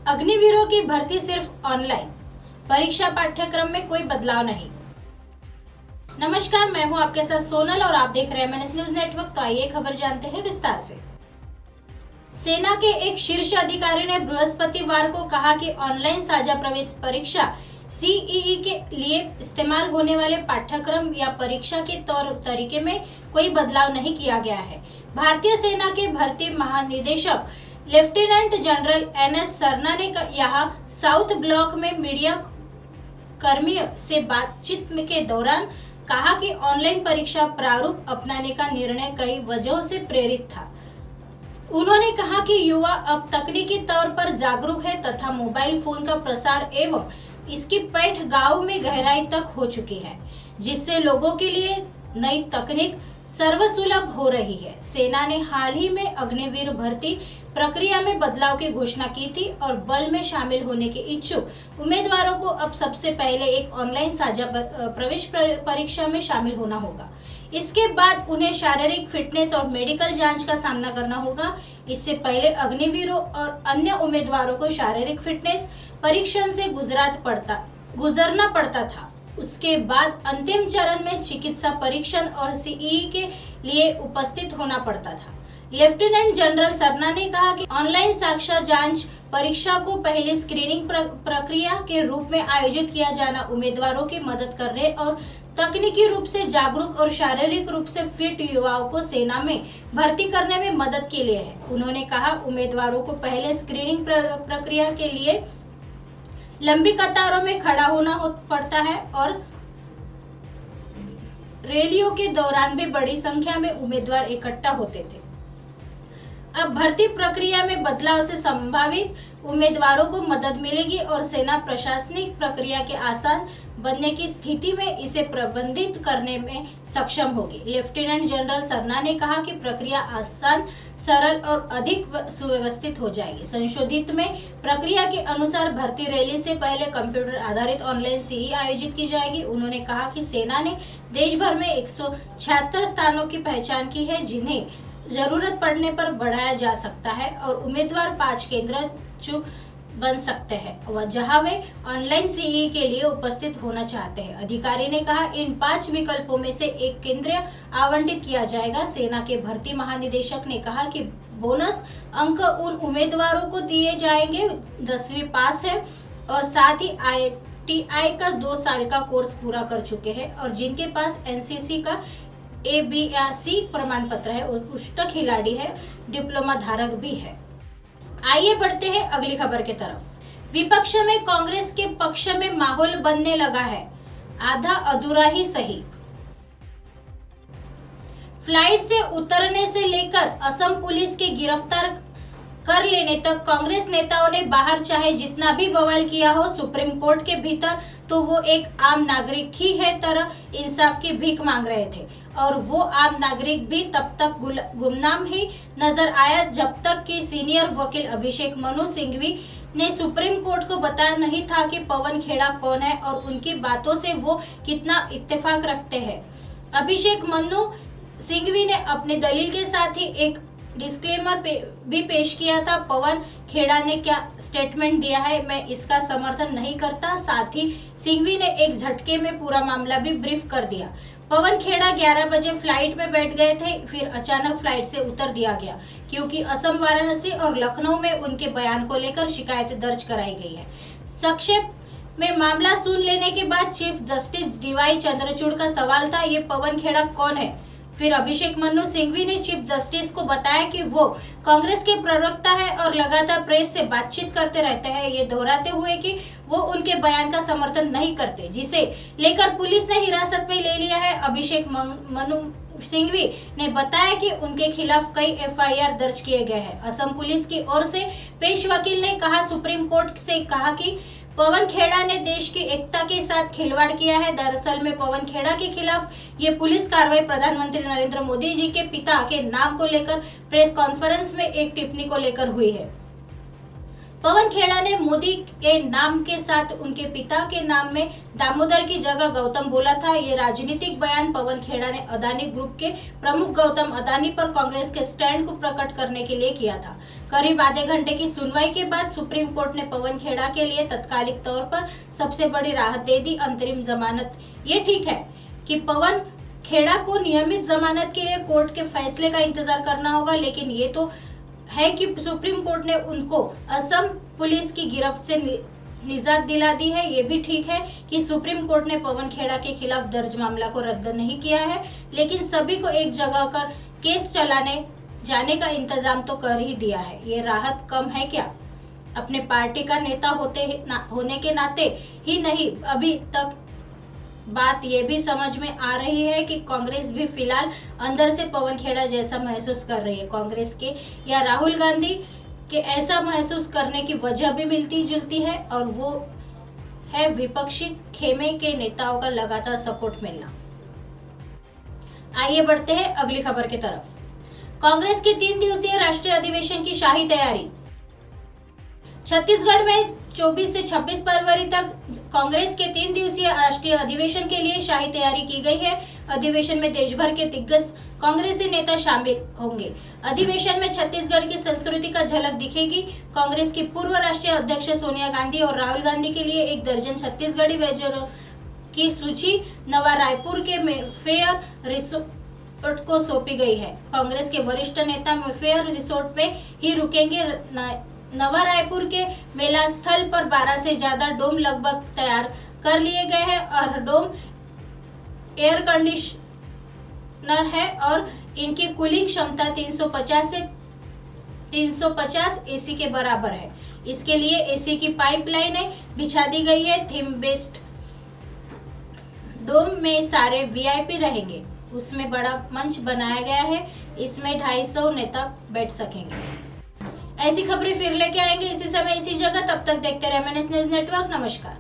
अग्निवीरों की भर्ती सिर्फ ऑनलाइन, परीक्षा पाठ्यक्रम में कोई बदलाव नहीं। नमस्कार, मैं हूं आपके साथ सोनल और आप देख रहे हैं MNS न्यूज नेटवर्क। तो आइए खबर जानते हैं विस्तार से। सेना के एक शीर्ष अधिकारी ने बृहस्पतिवार को कहा कि ऑनलाइन साझा प्रवेश परीक्षा CEE के लिए इस्तेमाल होने वाले पाठ्यक्रम या परीक्षा के तौर तरीके में कोई बदलाव नहीं किया गया है। भारतीय सेना के भर्ती महानिदेशक लेफ्टिनेंट जनरल NS सरना ने यहाँ साउथ ब्लॉक में मीडिया कर्मियों से बातचीत के दौरान कहा कि ऑनलाइन परीक्षा प्रारूप अपनाने का निर्णय कई वजहों से प्रेरित था। उन्होंने कहा कि युवा अब तकनीकी तौर पर जागरूक है तथा मोबाइल फोन का प्रसार एवं इसकी पैठ गांव में गहराई तक हो चुकी है, जिससे लोगों के लिए नई तकनीक सर्वसुलभ हो रही है। सेना ने हाल ही में अग्निवीर भर्ती प्रक्रिया में बदलाव की घोषणा की थी और बल में शामिल होने के इच्छुक उम्मीदवारों को अब सबसे पहले एक ऑनलाइन साझा प्रवेश परीक्षा में शामिल होना होगा। इसके बाद उन्हें शारीरिक फिटनेस और मेडिकल जांच का सामना करना होगा। इससे पहले अग्निवीरों और अन्य उम्मीदवारों को शारीरिक फिटनेस परीक्षण से गुजरना पड़ता था। उसके बाद अंतिम चरण में चिकित्सा परीक्षण और CEE के लिए उपस्थित होना पड़ता था। लेफ्टिनेंट जनरल सरना ने कहा कि ऑनलाइन साक्ष्य जांच परीक्षा को पहले स्क्रीनिंग प्रक्रिया के रूप में आयोजित किया जाना उम्मीदवारों की मदद करने और तकनीकी रूप से जागरूक और शारीरिक रूप से फिट युवाओं को सेना में भर्ती करने में मदद के लिए है। उन्होंने कहा, उम्मीदवारों को पहले स्क्रीनिंग प्रक्रिया के लिए लंबी कतारों में खड़ा होना पड़ता है और रैलियों के दौरान भी बड़ी संख्या में उम्मीदवार इकट्ठा होते थे। अब भर्ती प्रक्रिया में बदलाव से संभावित उम्मीदवारों को मदद मिलेगी और सेना प्रशासनिक प्रक्रिया के आसान बनने की स्थिति में इसे प्रबंधित करने में सक्षम होगी। लेफ्टिनेंट जनरल सरना ने कहा कि प्रक्रिया आसान, सरल और अधिक सुव्यवस्थित हो जाएगी। संशोधित में प्रक्रिया के अनुसार भर्ती रैली से पहले कंप्यूटर आधारित ऑनलाइन CEE आयोजित की जाएगी। उन्होंने कहा कि सेना ने देश भर में 176 स्थानों की पहचान की है, जिन्हें जरूरत पड़ने पर बढ़ाया जा सकता है और उम्मीदवार 5 केंद्र बन सकते हैं व जहां वे ऑनलाइन CEE के लिए उपस्थित होना चाहते हैं। अधिकारी ने कहा, इन 5 विकल्पों में से एक केंद्र आवंटित किया जाएगा। सेना के भर्ती महानिदेशक ने कहा कि बोनस अंक उन उम्मीदवारों को दिए जाएंगे 10वीं पास है और साथ ही ITI का 2 साल का कोर्स पूरा कर चुके हैं और जिनके पास NCC का ABC प्रमाण पत्र है, उत्कृष्ट खिलाड़ी है, डिप्लोमा धारक भी है। आइए बढ़ते हैं अगली खबर की तरफ। विपक्ष में कांग्रेस के पक्ष में माहौल बनने लगा है, आधा अधूरा ही सही। फ्लाइट से उतरने से लेकर असम पुलिस के गिरफ्तार कर लेने तक कांग्रेस नेताओं ने बाहर चाहे जितना भी बवाल किया हो, सुप्रीम कोर्ट के भीतर तो वो एक आम नागरिक ही है तरह इंसाफ की भीख मांग रहे थे और वो आम नागरिक भी तब तक गुमनाम ही नजर आया जब तक कि सीनियर वकील अभिषेक मनु सिंघवी ने सुप्रीम कोर्ट को बताया नहीं था कि पवन खेड़ा कौन है और उनकी बातों से वो कितना इत्तेफाक रखते हैं। अभिषेक मनु सिंघवी ने अपनी दलील के साथ ही एक डिस्क्लेमर भी पेश किया था। पवन खेड़ा ने क्या स्टेटमेंट दिया है, मैं इसका समर्थन नहीं करता। साथ ही सिंघवी ने एक झटके में पूरा मामला भी ब्रीफ कर दिया। पवन खेड़ा 11 बजे फ्लाइट में बैठ गए थे, फिर अचानक फ्लाइट से उतर दिया गया क्योंकि असम, वाराणसी और लखनऊ में उनके बयान को लेकर शिकायत दर्ज कराई गई है। संक्षेप में मामला सुन लेने के बाद चीफ जस्टिस DY चंद्रचूड़ का सवाल था, ये पवन खेड़ा कौन है? फिर अभिषेक मनु सिंघवी ने चीफ जस्टिस को बताया कि वो कांग्रेस के प्रवक्ता है और लगातार प्रेस से बातचीत करते रहते हैं, ये दोहराते हुए कि वो उनके बयान का समर्थन नहीं करते, जिसे लेकर पुलिस ने हिरासत में ले लिया है। अभिषेक मनु सिंघवी ने बताया कि उनके खिलाफ कई FIR दर्ज किए गए हैं। असम पुलिस की ओर से पेश वकील ने कहा, सुप्रीम कोर्ट से कहा कि पवन खेड़ा ने देश की एकता के साथ खिलवाड़ किया है। दरअसल में पवन खेड़ा के खिलाफ ये पुलिस कार्रवाई प्रधानमंत्री नरेंद्र मोदी जी के पिता के नाम को लेकर प्रेस कॉन्फ्रेंस में एक टिप्पणी को लेकर हुई है। पवन खेड़ा ने मोदी के नाम के साथ उनके पिता के नाम में दामोदर की जगह गौतम बोला था। ये राजनीतिक बयान पवन खेड़ा ने अदानी ग्रुप के प्रमुख गौतम अदानी पर कांग्रेस के स्टैंड को प्रकट करने के लिए किया था। करीब आधे घंटे की सुनवाई के बाद सुप्रीम कोर्ट ने पवन खेड़ा के लिए तत्कालिक तौर पर सबसे बड़ी राहत दे दी, अंतरिम जमानत। ये ठीक है कि पवन खेड़ा को नियमित जमानत के लिए कोर्ट के फैसले का इंतजार करना होगा, लेकिन ये तो है कि सुप्रीम कोर्ट ने उनको असम पुलिस की गिरफ्त से निजात दिला दी है। ये भी ठीक है कि सुप्रीम कोर्ट ने पवन खेड़ा के खिलाफ दर्ज मामला को रद्द नहीं किया है, लेकिन सभी को एक जगह कर केस चलाने जाने का इंतजाम तो कर ही दिया है। ये राहत कम है क्या? अपने पार्टी का नेता होने के नाते ही नहीं, अभी तक बात ये भी समझ में आ रही है कि कांग्रेस भी फिलहाल अंदर से पवन खेड़ा जैसा महसूस कर रही है। कांग्रेस के या राहुल गांधी के ऐसा महसूस करने की वजह भी मिलती जुलती है, और वो है विपक्षी खेमे के नेताओं का लगातार सपोर्ट मिलना। आइए बढ़ते हैं अगली खबर की तरफ। कांग्रेस के 3 दिवसीय राष्ट्रीय अधिवेशन की शाही तैयारी। छत्तीसगढ़ में 24 से 26 फरवरी तक कांग्रेस के 3 दिवसीय राष्ट्रीय अधिवेशन के लिए शाही तैयारी की गई है। अधिवेशन में देश भर के दिग्गज कांग्रेसी नेता शामिल होंगे। अधिवेशन में छत्तीसगढ़ की संस्कृति का झलक दिखेगी। कांग्रेस की पूर्व राष्ट्रीय अध्यक्ष सोनिया गांधी और राहुल गांधी के लिए एक दर्जन छत्तीसगढ़ी व्यंजनों की सूची नवा रायपुर के मेफेयर रिसोर्ट को सौंपी गई है। कांग्रेस के वरिष्ठ नेता मेफेयर रिसोर्ट पे ही रुकेंगे। नवा रायपुर के मेला स्थल पर 12 से ज्यादा डोम लगभग तैयार कर लिए गए हैं और डोम एयर कंडीशनर है और इनकी कूलिंग क्षमता 350 एसी के बराबर है। इसके लिए एसी की पाइपलाइनें बिछा दी गई है। थीम बेस्ड डोम में सारे वीआईपी रहेंगे। उसमें बड़ा मंच बनाया गया है। इसमें 250 नेता बैठ सकेंगे। ऐसी खबरें फिर लेके आएंगे इसी समय इसी जगह। तब तक देखते रहे MNS न्यूज नेटवर्क। नमस्कार।